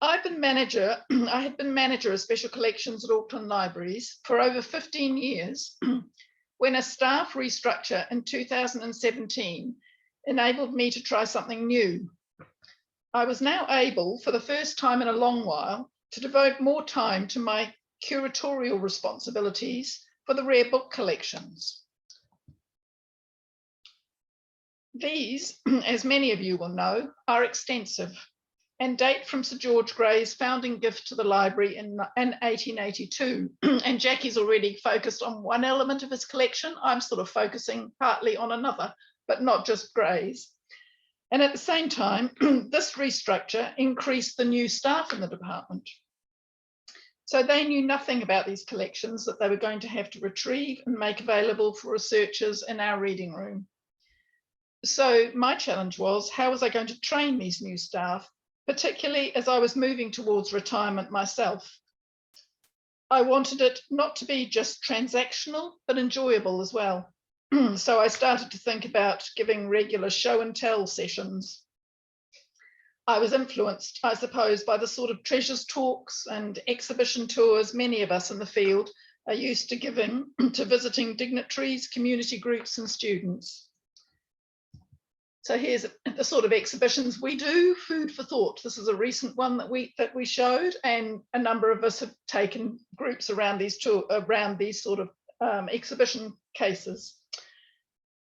I had been manager of special collections at Auckland Libraries for over 15 years when a staff restructure in 2017 enabled me to try something new. I was now able, for the first time in a long while, to devote more time to my curatorial responsibilities for the rare book collections. These, as many of you will know, are extensive and date from Sir George Grey's founding gift to the library in 1882. And Jackie's already focused on one element of his collection. I'm sort of focusing partly on another, but not just Grey's. And at the same time, this restructure increased the new staff in the department. So they knew nothing about these collections that they were going to have to retrieve and make available for researchers in our reading room. So my challenge was, how was I going to train these new staff, particularly as I was moving towards retirement myself? I wanted it not to be just transactional, but enjoyable as well. So I started to think about giving regular show and tell sessions. I was influenced, I suppose, by the sort of treasures talks and exhibition tours many of us in the field are used to giving to visiting dignitaries, community groups and students. So here's the sort of exhibitions we do, Food for Thought. This is a recent one that we showed, and a number of us have taken groups around these sort of exhibition cases.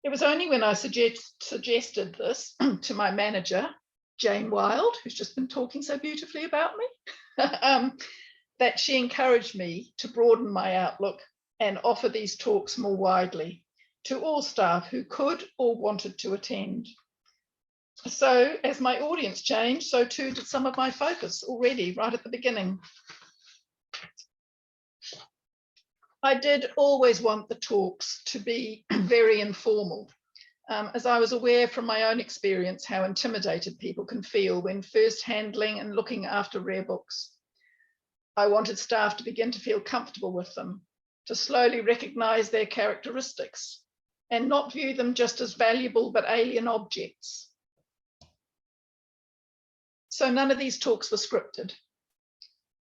It was only when I suggested this to my manager, Jane Wild, who's just been talking so beautifully about me, that she encouraged me to broaden my outlook and offer these talks more widely to all staff who could or wanted to attend. So as my audience changed, so too did some of my focus already right at the beginning. I did always want the talks to be very informal, as I was aware from my own experience how intimidated people can feel when first handling and looking after rare books. I wanted staff to begin to feel comfortable with them, to slowly recognise their characteristics and not view them just as valuable but alien objects. So none of these talks were scripted.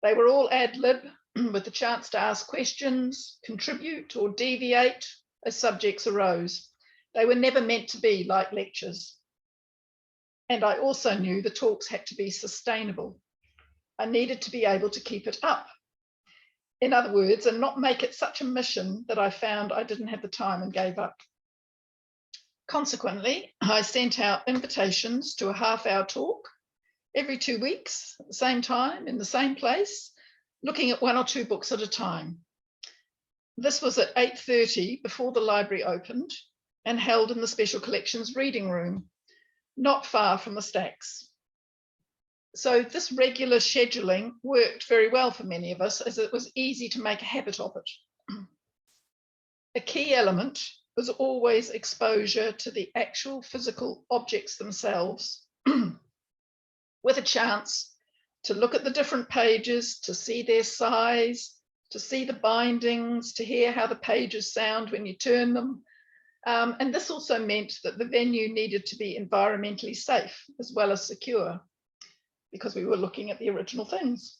They were all ad lib, with the chance to ask questions, contribute or deviate as subjects arose. They were never meant to be like lectures. And I also knew the talks had to be sustainable. I needed to be able to keep it up. In other words, and not make it such a mission that I found I didn't have the time and gave up. Consequently, I sent out invitations to a half-hour talk every 2 weeks at the same time in the same place, looking at 1 or 2 books at a time. This was at 8:30 before the library opened and held in the Special Collections reading room, not far from the stacks. So this regular scheduling worked very well for many of us, as it was easy to make a habit of it. A key element was always exposure to the actual physical objects themselves, with a chance to look at the different pages, to see their size, to see the bindings, to hear how the pages sound when you turn them. And this also meant that the venue needed to be environmentally safe as well as secure, because we were looking at the original things.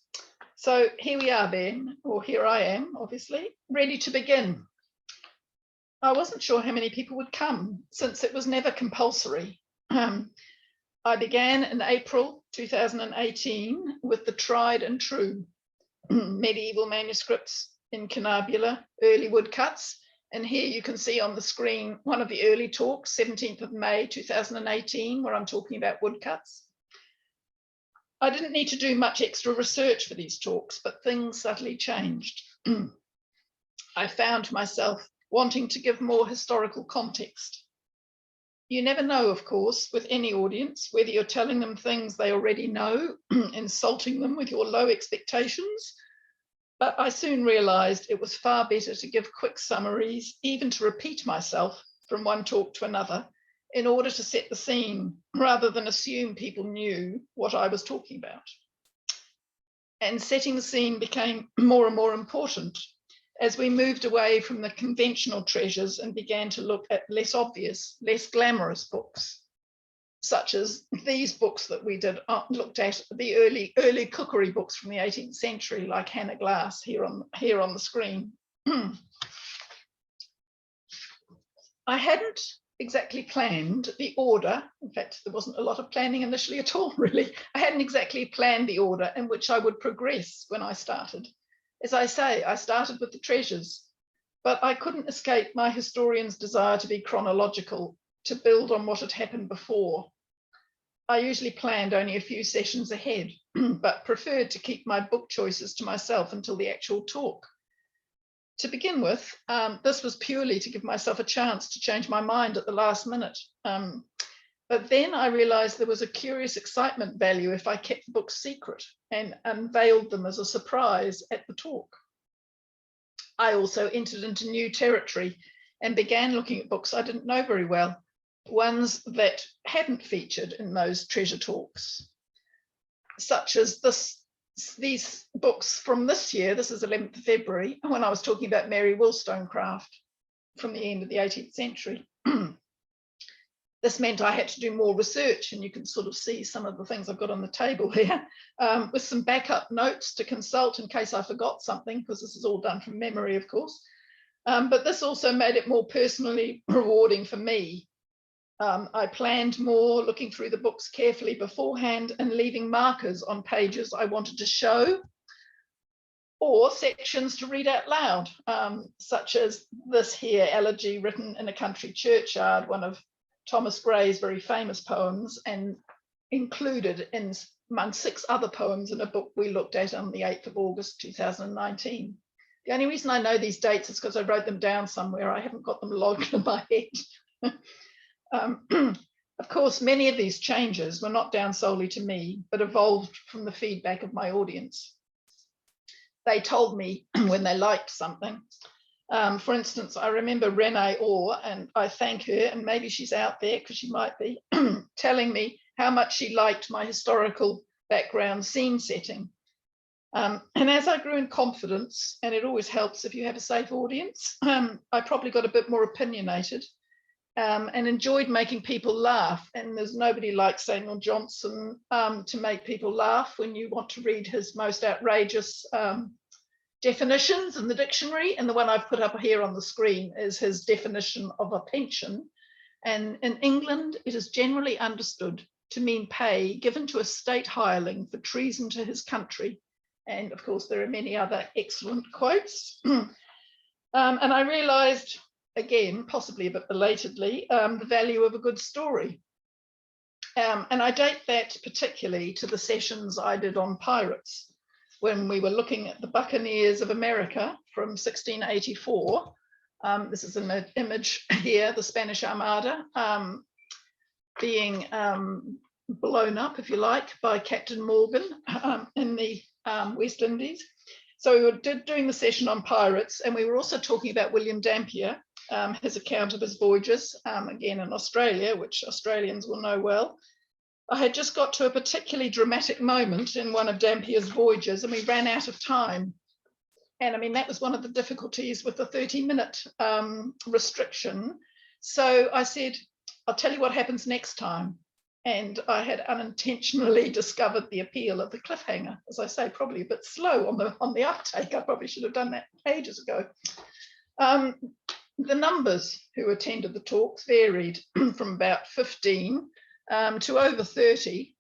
So here we are then, or here I am, obviously, ready to begin. I wasn't sure how many people would come, since it was never compulsory. I began in April 2018 with the tried and true medieval manuscripts in Canabula, early woodcuts. And here you can see on the screen one of the early talks, 17th of May 2018, where I'm talking about woodcuts. I didn't need to do much extra research for these talks, but things subtly changed. I found myself wanting to give more historical context. You never know, of course, with any audience, whether you're telling them things they already know, insulting them with your low expectations, but I soon realised it was far better to give quick summaries, even to repeat myself from one talk to another, in order to set the scene, rather than assume people knew what I was talking about. And setting the scene became more and more important as we moved away from the conventional treasures and began to look at less obvious, less glamorous books. such as these books that we did, looked at the early cookery books from the 18th century, like Hannah Glass here on the screen. I hadn't exactly planned the order. In fact, there wasn't a lot of planning initially at all, really. I hadn't exactly planned the order in which I would progress when I started. As I say, I started with the treasures, but I couldn't escape my historian's desire to be chronological, to build on what had happened before. I usually planned only a few sessions ahead, but preferred to keep my book choices to myself until the actual talk. To begin with, this was purely to give myself a chance to change my mind at the last minute. But then I realized there was a curious excitement value if I kept the books secret and unveiled them as a surprise at the talk. I also entered into new territory and began looking at books I didn't know very well, ones that hadn't featured in those treasure talks, such as these books from this year. This is 11th of February, when I was talking about Mary Wollstonecraft from the end of the 18th century. This meant I had to do more research, and you can sort of see some of the things I've got on the table here, with some backup notes to consult in case I forgot something, because this is all done from memory, of course. But this also made it more personally rewarding for me. I planned more, looking through the books carefully beforehand and leaving markers on pages I wanted to show, or sections to read out loud, such as this here, Elegy written in a country churchyard, one of Thomas Gray's very famous poems, and included in among 6 other poems in a book we looked at on the 8th of August 2019. The only reason I know these dates is because I wrote them down somewhere. I haven't got them logged in my head. Of course, many of these changes were not down solely to me, but evolved from the feedback of my audience. They told me when they liked something. For instance, I remember Renee Orr, and I thank her, and maybe she's out there because she might be, telling me how much she liked my historical background scene setting. And as I grew in confidence, and it always helps if you have a safe audience, I probably got a bit more opinionated, and enjoyed making people laugh. And there's nobody like Samuel Johnson to make people laugh when you want to read his most outrageous definitions in the dictionary. And the one I've put up here on the screen is his definition of a pension. And in England, it is generally understood to mean pay given to a state hireling for treason to his country. And of course, there are many other excellent quotes. And I realized, again, possibly a bit belatedly, the value of a good story. And I date that particularly to the sessions I did on pirates, when we were looking at the Buccaneers of America from 1684. This is an image here, the Spanish Armada being blown up, if you like, by Captain Morgan in the West Indies. So we were doing the session on pirates, and we were also talking about William Dampier, his account of his voyages, again in Australia, which Australians will know well. I had just got to a particularly dramatic moment in one of Dampier's voyages, and we ran out of time. And I mean, that was one of the difficulties with the 30-minute restriction. So I said, I'll tell you what happens next time. And I had unintentionally discovered the appeal of the cliffhanger. As I say, probably a bit slow on the uptake. I probably should have done that ages ago. The numbers who attended the talks varied from about 15 to over 30.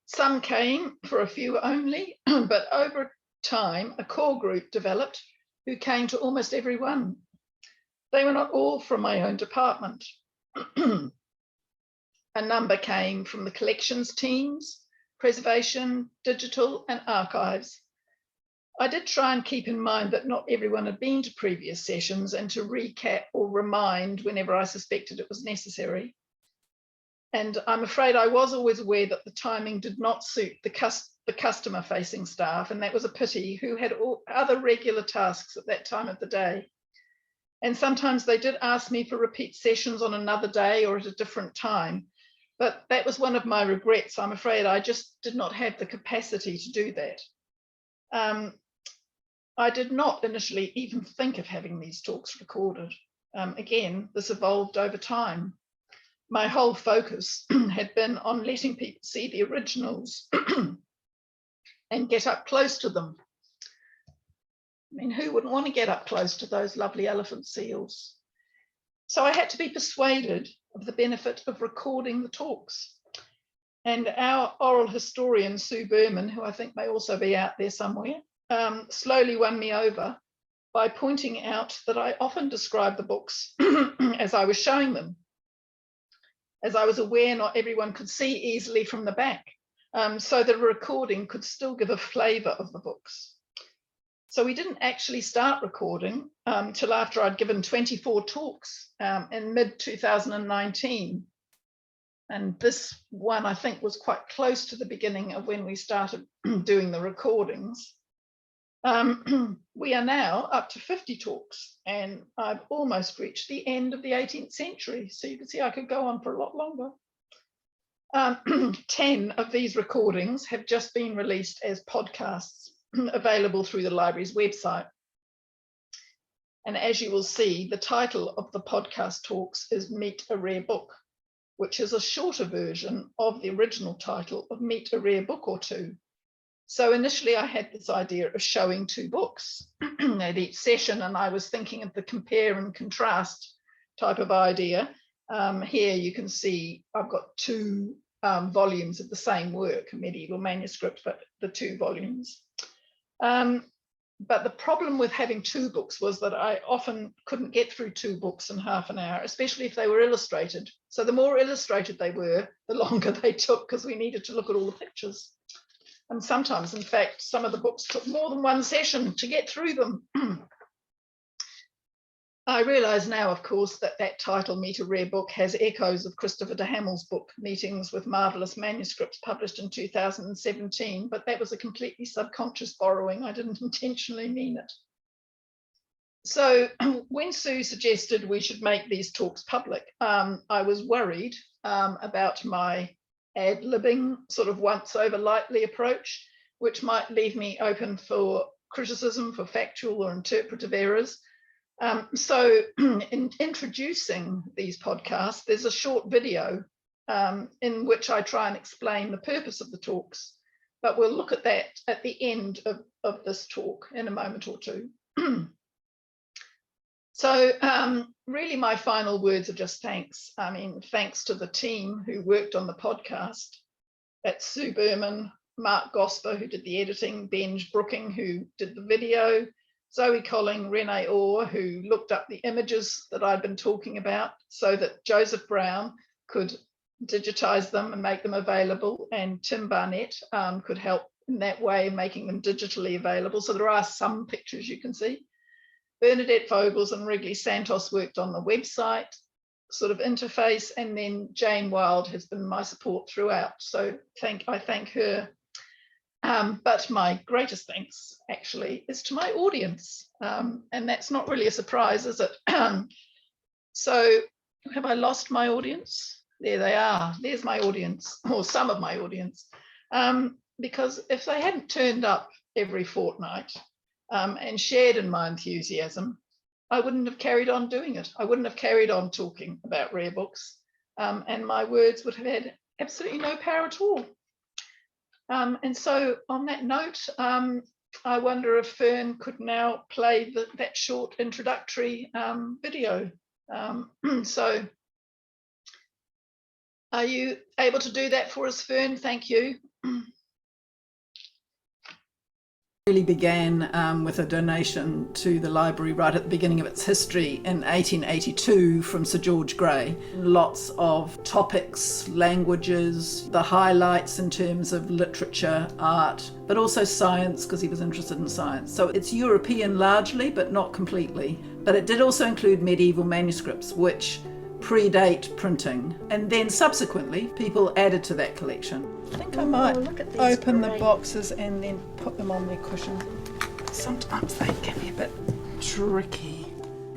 Some came for a few only, but over time, a core group developed who came to almost every one. They were not all from my own department. A number came from the collections teams, preservation, digital, and archives. I did try and keep in mind that not everyone had been to previous sessions, and to recap or remind whenever I suspected it was necessary. And I'm afraid I was always aware that the timing did not suit the customer-facing staff, and that was a pity, who had other regular tasks at that time of the day. And sometimes they did ask me for repeat sessions on another day or at a different time. But that was one of my regrets. I'm afraid I just did not have the capacity to do that. I did not initially even think of having these talks recorded. Again, this evolved over time. my whole focus had been on letting people see the originals and get up close to them. I mean, who wouldn't want to get up close to those lovely elephant seals? So I had to be persuaded of the benefit of recording the talks. And our oral historian, Sue Berman, who I think may also be out there somewhere, slowly won me over by pointing out that I often described the books as I was showing them, as I was aware not everyone could see easily from the back, so that a recording could still give a flavour of the books. So we didn't actually start recording till after I'd given 24 talks in mid-2019. And this one, I think, was quite close to the beginning of when we started doing the recordings. We are now up to 50 talks, and I've almost reached the end of the 18th century. So you can see I could go on for a lot longer. 10 of these recordings have just been released as podcasts available through the library's website. And as you will see, the title of the podcast talks is Meet a Rare Book, which is a shorter version of the original title of Meet a Rare Book or Two. So initially I had this idea of showing 2 books at each session, and I was thinking of the compare and contrast type of idea. Here you can see I've got 2 volumes of the same work, a medieval manuscript, but the 2 volumes. But the problem with having 2 books was that I often couldn't get through 2 books in half an hour, especially if they were illustrated. So the more illustrated they were, the longer they took, because we needed to look at all the pictures. And sometimes, in fact, some of the books took more than 1 session to get through them. I realise now, of course, that that title, Meet a Rare Book, has echoes of Christopher de Hamel's book, Meetings with Marvellous Manuscripts, published in 2017, but that was a completely subconscious borrowing. I didn't intentionally mean it. So when Sue suggested we should make these talks public, I was worried about my ad-libbing, sort of once-over lightly approach, which might leave me open for criticism for factual or interpretive errors. So in introducing these podcasts, there's a short video in which I try and explain the purpose of the talks, but we'll look at that at the end of this talk in a moment or two. So really my final words are just thanks. I mean, thanks to the team who worked on the podcast. That's Sue Berman, Mark Gosper, who did the editing, Benj Brooking, who did the video, Zoe Colling, Renee Orr, who looked up the images that I'd been talking about so that Joseph Brown could digitize them and make them available, and Tim Barnett could help in that way, making them digitally available. So there are some pictures you can see. Bernadette Vogels and Wrigley Santos worked on the website sort of interface, and then Jane Wild has been my support throughout. So I thank her. But my greatest thanks actually is to my audience. And that's not really a surprise, is it? So have I lost my audience? There they are. There's my audience, or some of my audience. Because if they hadn't turned up every fortnight and shared in my enthusiasm, I wouldn't have carried on doing it. I wouldn't have carried on talking about rare books, and my words would have had absolutely no power at all. And so on that note, I wonder if Fern could now play that short introductory video. So are you able to do that for us, Fern? Thank you. Really began with a donation to the library right at the beginning of its history in 1882 from Sir George Grey. Lots of topics, languages, the highlights in terms of literature, art, but also science, because he was interested in science. So it's European largely, but not completely. But it did also include medieval manuscripts, which predate printing, and then subsequently people added to that collection. I think I might open the boxes and then put them on their cushion. Sometimes they can be a bit tricky.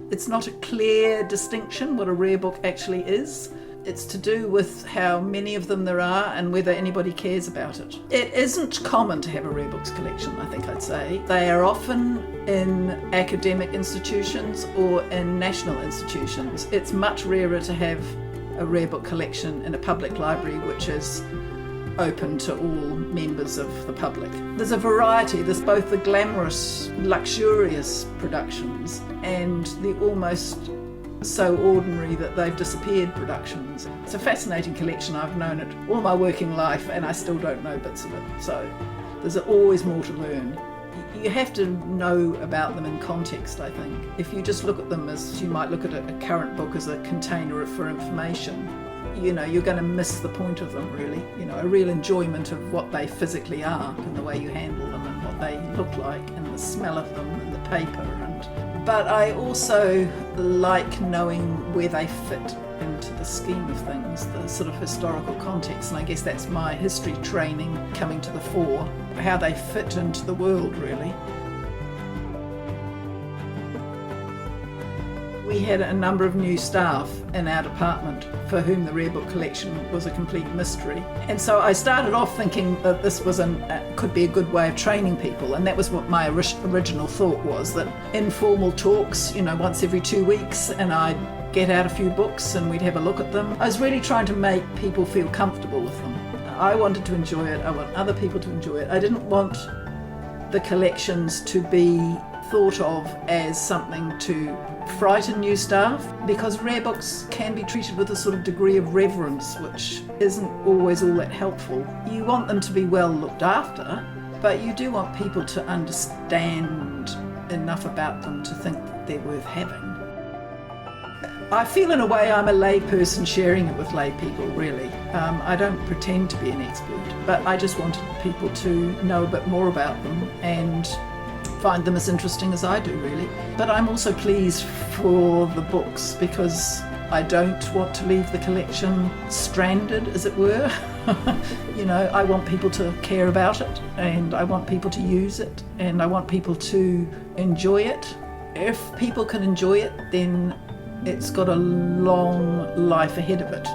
It's not a clear distinction what a rare book actually is. It's to do with how many of them there are and whether anybody cares about it. It isn't common to have a rare books collection, I think I'd say. They are often in academic institutions or in national institutions. It's much rarer to have a rare book collection in a public library which is open to all members of the public. There's a variety. There's both the glamorous, luxurious productions and the almost so ordinary that they've disappeared productions. It's a fascinating collection. I've known it all my working life and I still don't know bits of it. So there's always more to learn. You have to know about them in context, I think. If you just look at them as you might look at a current book as a container for information, you're going to miss the point of them, really. A real enjoyment of what they physically are and the way you handle them and what they look like and the smell of them and the paper. But I also like knowing where they fit into the scheme of things, the sort of historical context, and I guess that's my history training coming to the fore, how they fit into the world, really. We had a number of new staff in our department for whom the rare book collection was a complete mystery. And so I started off thinking that this was could be a good way of training people, and that was what my original thought was, that informal talks, once every 2 weeks, and I'd get out a few books and we'd have a look at them. I was really trying to make people feel comfortable with them. I wanted to enjoy it, I want other people to enjoy it. I didn't want the collections to be thought of as something to frighten new staff, because rare books can be treated with a sort of degree of reverence which isn't always all that helpful. You want them to be well looked after, but you do want people to understand enough about them to think that they're worth having. I feel in a way I'm a lay person sharing it with lay people, really. I don't pretend to be an expert, but I just wanted people to know a bit more about them and find them as interesting as I do, really. But I'm also pleased for the books because I don't want to leave the collection stranded, as it were. I want people to care about it, and I want people to use it, and I want people to enjoy it. If people can enjoy it, then it's got a long life ahead of it.